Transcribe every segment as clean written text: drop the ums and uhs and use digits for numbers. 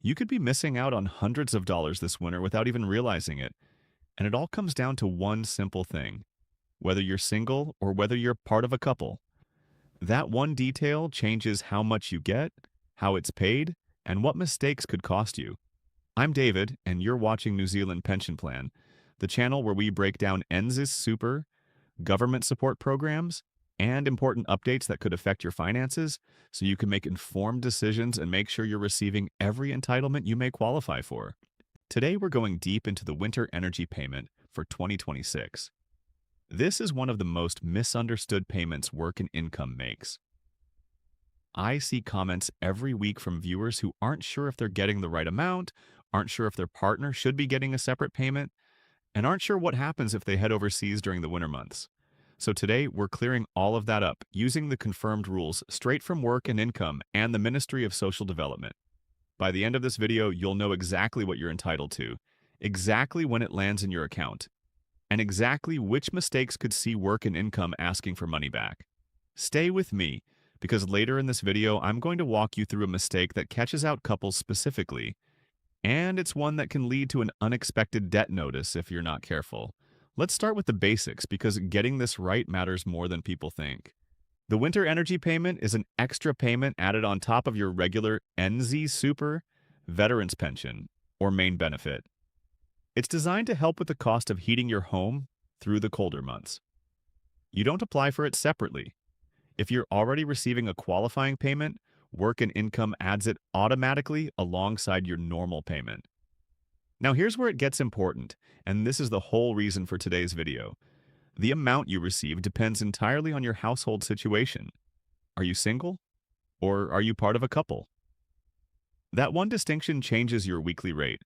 You could be missing out on hundreds of dollars this winter without even realizing it. And it all comes down to one simple thing: whether you're single or whether you're part of a couple. That one detail changes how much you get, how it's paid, and what mistakes could cost you. I'm David, and you're watching New Zealand Pension Plan, the channel where we break down NZIS Super, government support programs, and important updates that could affect your finances so you can make informed decisions and make sure you're receiving every entitlement you may qualify for. Today, we're going deep into the winter energy payment for 2026. This is one of the most misunderstood payments work and income makes. I see comments every week from viewers who aren't sure if they're getting the right amount, aren't sure if their partner should be getting a separate payment, and aren't sure what happens if they head overseas during the winter months. So today, we're clearing all of that up using the confirmed rules straight from Work and Income and the Ministry of Social Development. By the end of this video, you'll know exactly what you're entitled to, exactly when it lands in your account, and exactly which mistakes could see Work and Income asking for money back. Stay with me, because later in this video, I'm going to walk you through a mistake that catches out couples specifically, and it's one that can lead to an unexpected debt notice if you're not careful. Let's start with the basics, because getting this right matters more than people think. The winter energy payment is an extra payment added on top of your regular NZ Super, Veterans Pension, or main benefit. It's designed to help with the cost of heating your home through the colder months. You don't apply for it separately. If you're already receiving a qualifying payment, Work and Income adds it automatically alongside your normal payment. Now here's where it gets important, and this is the whole reason for today's video. The amount you receive depends entirely on your household situation. Are you single? Or are you part of a couple? That one distinction changes your weekly rate.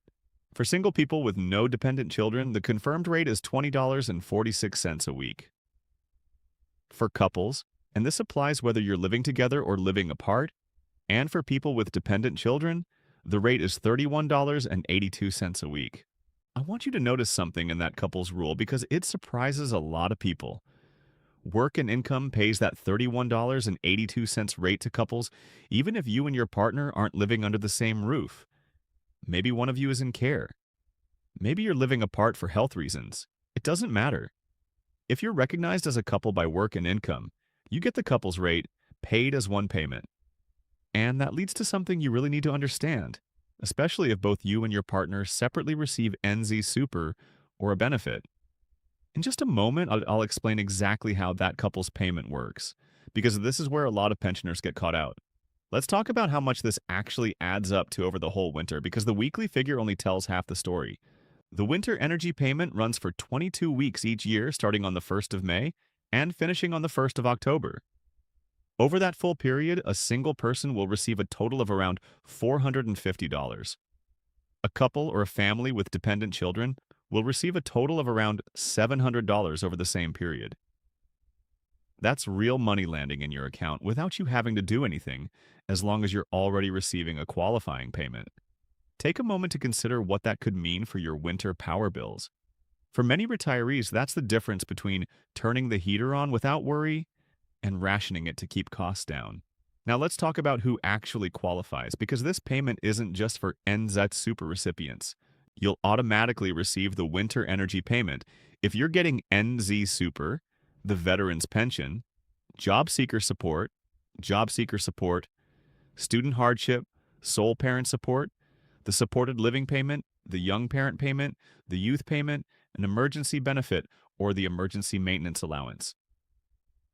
For single people with no dependent children, the confirmed rate is $20.46 a week. For couples, and this applies whether you're living together or living apart, and for people with dependent children, the rate is $31.82 a week. I want you to notice something in that couple's rule because it surprises a lot of people. Work and Income pays that $31.82 rate to couples even if you and your partner aren't living under the same roof. Maybe one of you is in care. Maybe you're living apart for health reasons. It doesn't matter. If you're recognized as a couple by Work and Income, you get the couple's rate paid as one payment. And that leads to something you really need to understand, especially if both you and your partner separately receive NZ Super or a benefit. In just a moment, I'll explain exactly how that couple's payment works, because this is where a lot of pensioners get caught out. Let's talk about how much this actually adds up to over the whole winter, because the weekly figure only tells half the story. The winter energy payment runs for 22 weeks each year, starting on the 1st of May and finishing on the 1st of October. Over that full period, a single person will receive a total of around $450. A couple or a family with dependent children will receive a total of around $700 over the same period. That's real money landing in your account without you having to do anything, as long as you're already receiving a qualifying payment. Take a moment to consider what that could mean for your winter power bills. For many retirees, that's the difference between turning the heater on without worry and rationing it to keep costs down. Now let's talk about who actually qualifies, because this payment isn't just for NZ Super recipients. You'll automatically receive the winter energy payment if you're getting NZ Super, the Veterans Pension, Job Seeker Support, Student Hardship, Sole Parent Support, the Supported Living Payment, the Young Parent Payment, the Youth Payment, an Emergency Benefit, or the Emergency Maintenance Allowance.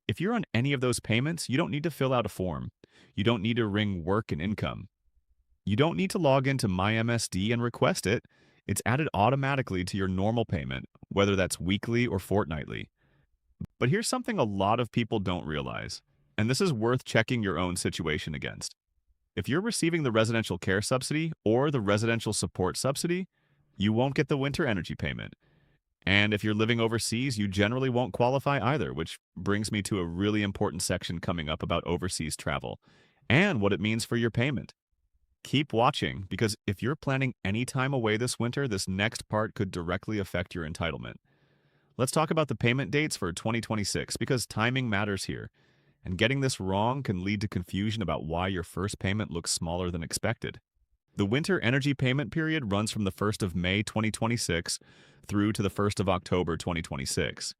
If you're on any of those payments, you don't need to fill out a form. You don't need to ring Work and Income. You don't need to log into MyMSD and request it. It's added automatically to your normal payment, whether that's weekly or fortnightly. But here's something a lot of people don't realize, and this is worth checking your own situation against. If you're receiving the residential care subsidy or the residential support subsidy, you won't get the winter energy payment. And if you're living overseas, you generally won't qualify either, which brings me to a really important section coming up about overseas travel and what it means for your payment. Keep watching, because if you're planning any time away this winter, this next part could directly affect your entitlement. Let's talk about the payment dates for 2026, because timing matters here, and getting this wrong can lead to confusion about why your first payment looks smaller than expected. The winter energy payment period runs from the 1st of May 2026 through to the 1st of October 2026.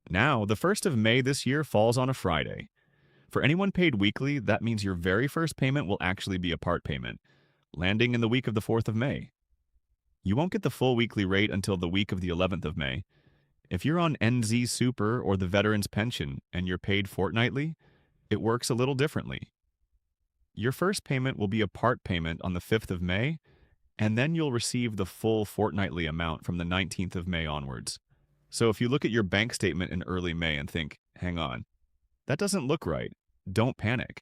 Now, the 1st of May this year falls on a Friday. For anyone paid weekly, that means your very first payment will actually be a part payment, landing in the week of the 4th of May. You won't get the full weekly rate until the week of the 11th of May. If you're on NZ Super or the Veterans Pension and you're paid fortnightly, it works a little differently. Your first payment will be a part payment on the 5th of May, and then you'll receive the full fortnightly amount from the 19th of May onwards. So if you look at your bank statement in early May and think, hang on, that doesn't look right, don't panic.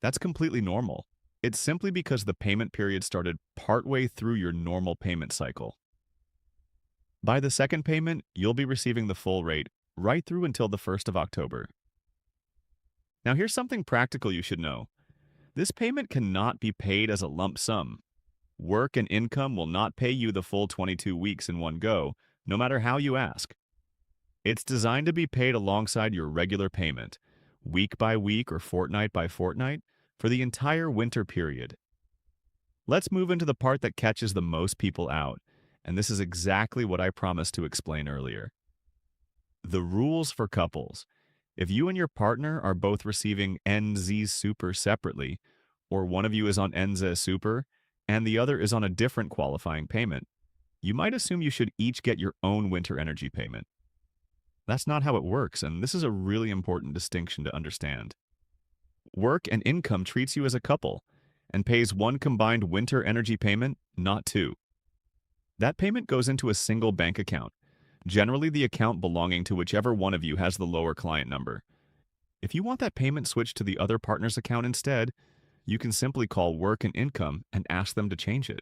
That's completely normal. It's simply because the payment period started partway through your normal payment cycle. By the second payment, you'll be receiving the full rate right through until the 1st of October. Now here's something practical you should know. This payment cannot be paid as a lump sum. Work and income will not pay you the full 22 weeks in one go, no matter how you ask. It's designed to be paid alongside your regular payment, week by week or fortnight by fortnight, for the entire winter period. Let's move into the part that catches the most people out, and this is exactly what I promised to explain earlier. The rules for couples. If you and your partner are both receiving NZ Super separately, or one of you is on NZ Super and the other is on a different qualifying payment, you might assume you should each get your own winter energy payment. That's not how it works, and this is a really important distinction to understand. Work and income treats you as a couple and pays one combined winter energy payment, not two. That payment goes into a single bank account, generally the account belonging to whichever one of you has the lower client number. If you want that payment switched to the other partner's account instead, you can simply call Work and Income and ask them to change it.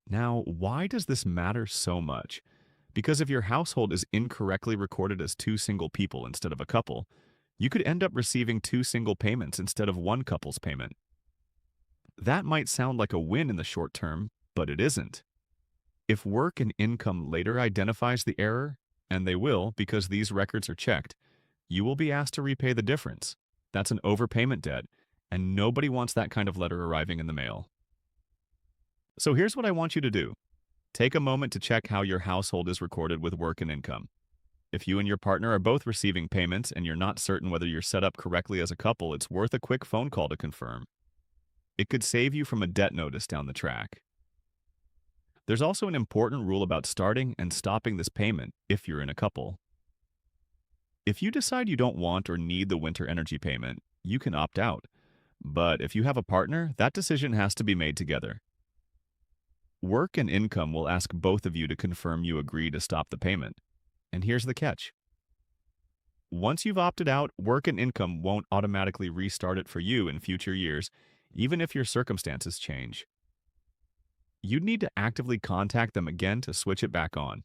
Now, why does this matter so much? Because if your household is incorrectly recorded as two single people instead of a couple, you could end up receiving two single payments instead of one couple's payment. That might sound like a win in the short term, but it isn't. If Work and Income later identifies the error, and they will because these records are checked, you will be asked to repay the difference. That's an overpayment debt, and nobody wants that kind of letter arriving in the mail. So here's what I want you to do. Take a moment to check how your household is recorded with Work and Income. If you and your partner are both receiving payments and you're not certain whether you're set up correctly as a couple, it's worth a quick phone call to confirm. It could save you from a debt notice down the track. There's also an important rule about starting and stopping this payment if you're in a couple. If you decide you don't want or need the winter energy payment, you can opt out. But if you have a partner, that decision has to be made together. Work and Income will ask both of you to confirm you agree to stop the payment. And here's the catch. Once you've opted out, Work and Income won't automatically restart it for you in future years, even if your circumstances change. You'd need to actively contact them again to switch it back on.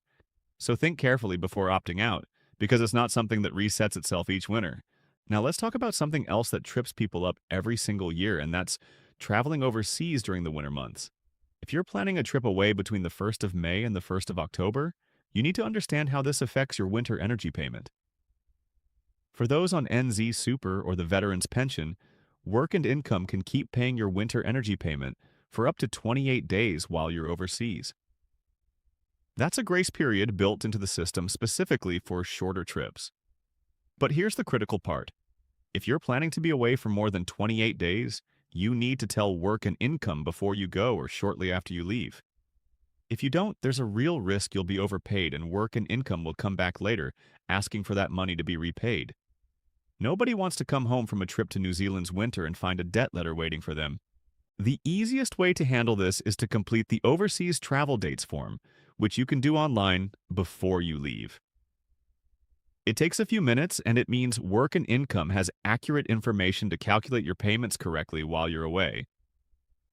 So think carefully before opting out, because it's not something that resets itself each winter. Now let's talk about something else that trips people up every single year, and that's traveling overseas during the winter months. If you're planning a trip away between the 1st of May and the 1st of October, you need to understand how this affects your winter energy payment. For those on NZ Super or the Veterans Pension, Work and Income can keep paying your winter energy payment for up to 28 days while you're overseas. That's a grace period built into the system specifically for shorter trips. But here's the critical part. If you're planning to be away for more than 28 days, you need to tell Work and Income before you go or shortly after you leave. If you don't, there's a real risk you'll be overpaid and Work and Income will come back later, asking for that money to be repaid. Nobody wants to come home from a trip to New Zealand's winter and find a debt letter waiting for them. The easiest way to handle this is to complete the Overseas Travel Dates form, which you can do online before you leave. It takes a few minutes, and it means Work and Income has accurate information to calculate your payments correctly while you're away.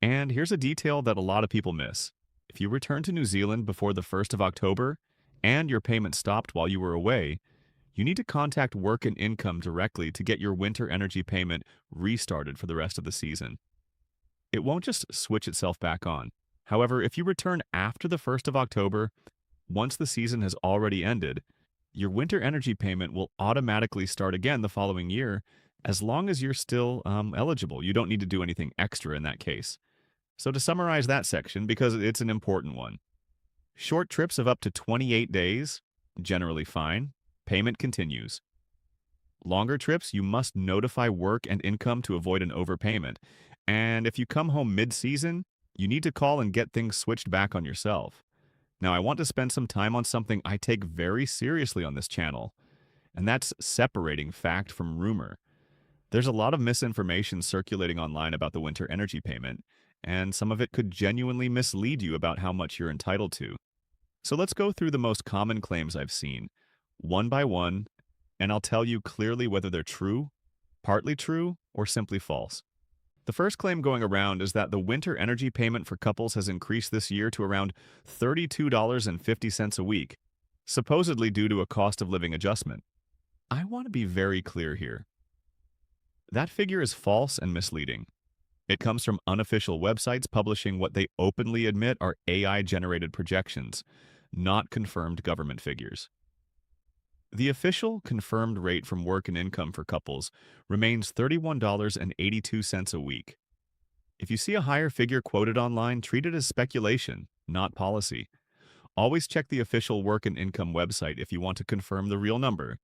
And here's a detail that a lot of people miss. If you return to New Zealand before the 1st of October, and your payment stopped while you were away, you need to contact Work and Income directly to get your winter energy payment restarted for the rest of the season. It won't just switch itself back on. However, if you return after the 1st of October, once the season has already ended, your winter energy payment will automatically start again the following year as long as you're still eligible. You don't need to do anything extra in that case. So to summarize that section, because it's an important one, short trips of up to 28 days, generally fine, payment continues. Longer trips, you must notify work and income to avoid an overpayment. And if you come home mid-season, you need to call and get things switched back on yourself. Now, I want to spend some time on something I take very seriously on this channel, and that's separating fact from rumor. There's a lot of misinformation circulating online about the winter energy payment, and some of it could genuinely mislead you about how much you're entitled to. So let's go through the most common claims I've seen, one by one, and I'll tell you clearly whether they're true, partly true, or simply false. The first claim going around is that the winter energy payment for couples has increased this year to around $32.50 a week, supposedly due to a cost of living adjustment. I want to be very clear here. That figure is false and misleading. It comes from unofficial websites publishing what they openly admit are AI-generated projections, not confirmed government figures. The official confirmed rate from work and income for couples remains $31.82 a week. If you see a higher figure quoted online, treat it as speculation, not policy. Always check the official work and income website if you want to confirm the real number.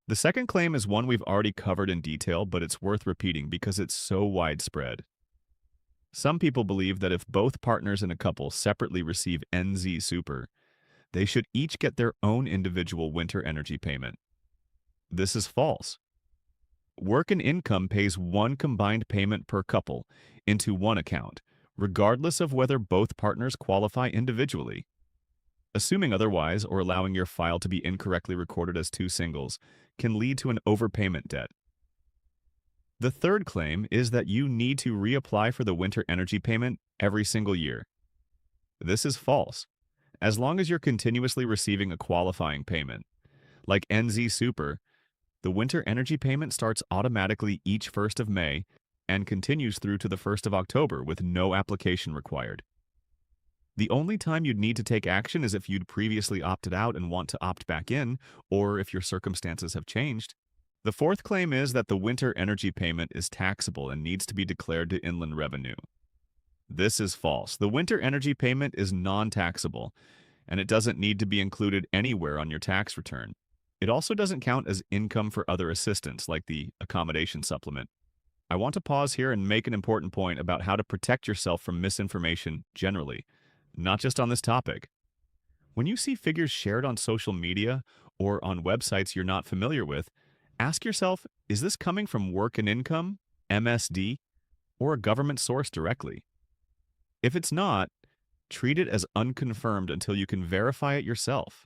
The second claim is one we've already covered in detail, but it's worth repeating because it's so widespread. Some people believe that if both partners in a couple separately receive NZ Super, they should each get their own individual winter energy payment. This is false. Work and income pays one combined payment per couple into one account, regardless of whether both partners qualify individually. Assuming otherwise or allowing your file to be incorrectly recorded as two singles can lead to an overpayment debt. The third claim is that you need to reapply for the winter energy payment every single year. This is false. As long as you're continuously receiving a qualifying payment, like NZ Super, the winter energy payment starts automatically each 1st of May and continues through to the 1st of October with no application required. The only time you'd need to take action is if you'd previously opted out and want to opt back in, or if your circumstances have changed. The fourth claim is that the winter energy payment is taxable and needs to be declared to inland revenue. This is false. The winter energy payment is non-taxable, and it doesn't need to be included anywhere on your tax return. It also doesn't count as income for other assistance, like the accommodation supplement. I want to pause here and make an important point about how to protect yourself from misinformation generally, not just on this topic. When you see figures shared on social media or on websites you're not familiar with, ask yourself, is this coming from Work and Income, MSD, or a government source directly? If it's not, treat it as unconfirmed until you can verify it yourself.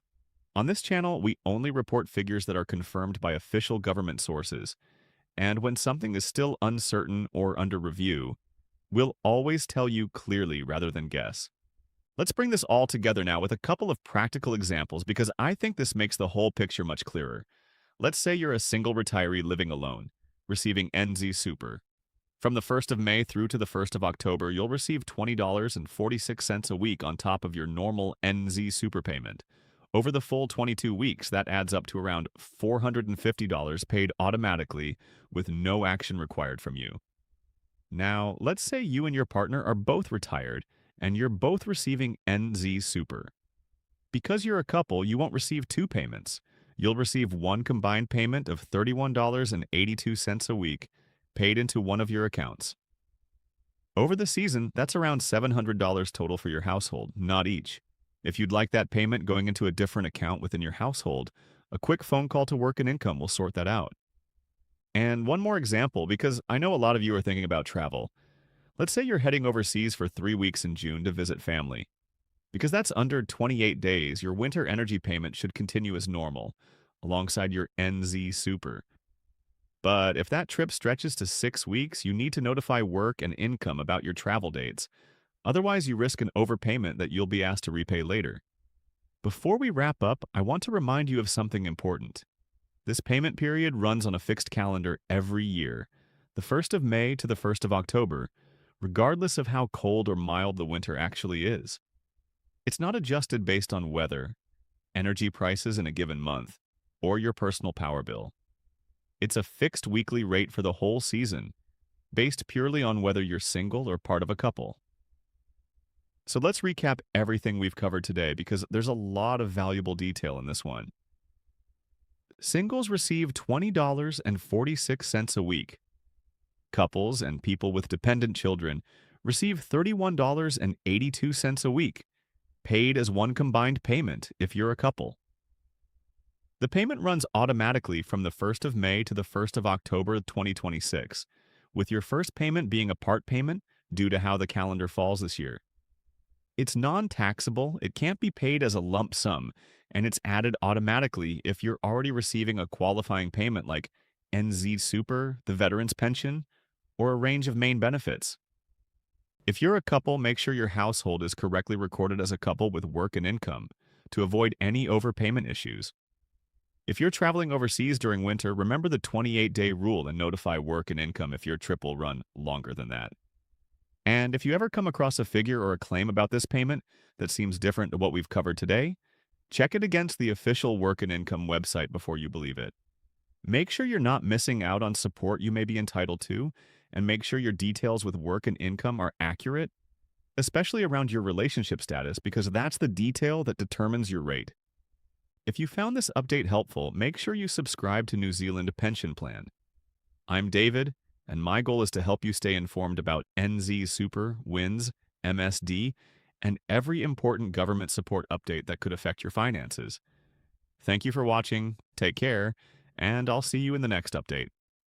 On this channel, we only report figures that are confirmed by official government sources, and when something is still uncertain or under review, we'll always tell you clearly rather than guess. Let's bring this all together now with a couple of practical examples because I think this makes the whole picture much clearer. Let's say you're a single retiree living alone, receiving NZ Super. From the 1st of May through to the 1st of October, you'll receive $20.46 a week on top of your normal NZ Super payment. Over the full 22 weeks, that adds up to around $450 paid automatically with no action required from you. Now, let's say you and your partner are both retired and you're both receiving NZ Super. Because you're a couple, you won't receive two payments. You'll receive one combined payment of $31.82 a week, paid into one of your accounts. Over the season, that's around $700 total for your household, not each. If you'd like that payment going into a different account within your household, a quick phone call to Work and Income will sort that out. And one more example, because I know a lot of you are thinking about travel. Let's say you're heading overseas for 3 weeks in June to visit family. Because that's under 28 days, your winter energy payment should continue as normal, alongside your NZ Super. But if that trip stretches to 6 weeks, you need to notify Work and Income about your travel dates. Otherwise, you risk an overpayment that you'll be asked to repay later. Before we wrap up, I want to remind you of something important. This payment period runs on a fixed calendar every year, the 1st of May to the 1st of October, regardless of how cold or mild the winter actually is. It's not adjusted based on weather, energy prices in a given month, or your personal power bill. It's a fixed weekly rate for the whole season, based purely on whether you're single or part of a couple. So let's recap everything we've covered today because there's a lot of valuable detail in this one. Singles receive $20.46 a week. Couples and people with dependent children receive $31.82 a week, paid as one combined payment if you're a couple. The payment runs automatically from the 1st of May to the 1st of October 2026, with your first payment being a part payment due to how the calendar falls this year. It's non-taxable, it can't be paid as a lump sum, and it's added automatically if you're already receiving a qualifying payment like NZ Super, the Veterans Pension, or a range of main benefits. If you're a couple, make sure your household is correctly recorded as a couple with work and income to avoid any overpayment issues. If you're traveling overseas during winter, remember the 28-day rule and notify work and income if your trip will run longer than that. And if you ever come across a figure or a claim about this payment that seems different to what we've covered today, check it against the official work and income website before you believe it. Make sure you're not missing out on support you may be entitled to, and make sure your details with work and income are accurate, especially around your relationship status, because that's the detail that determines your rate. If you found this update helpful, make sure you subscribe to New Zealand Pension Plan. I'm David, and my goal is to help you stay informed about NZ Super, WINZ, MSD, and every important government support update that could affect your finances. Thank you for watching, take care, and I'll see you in the next update.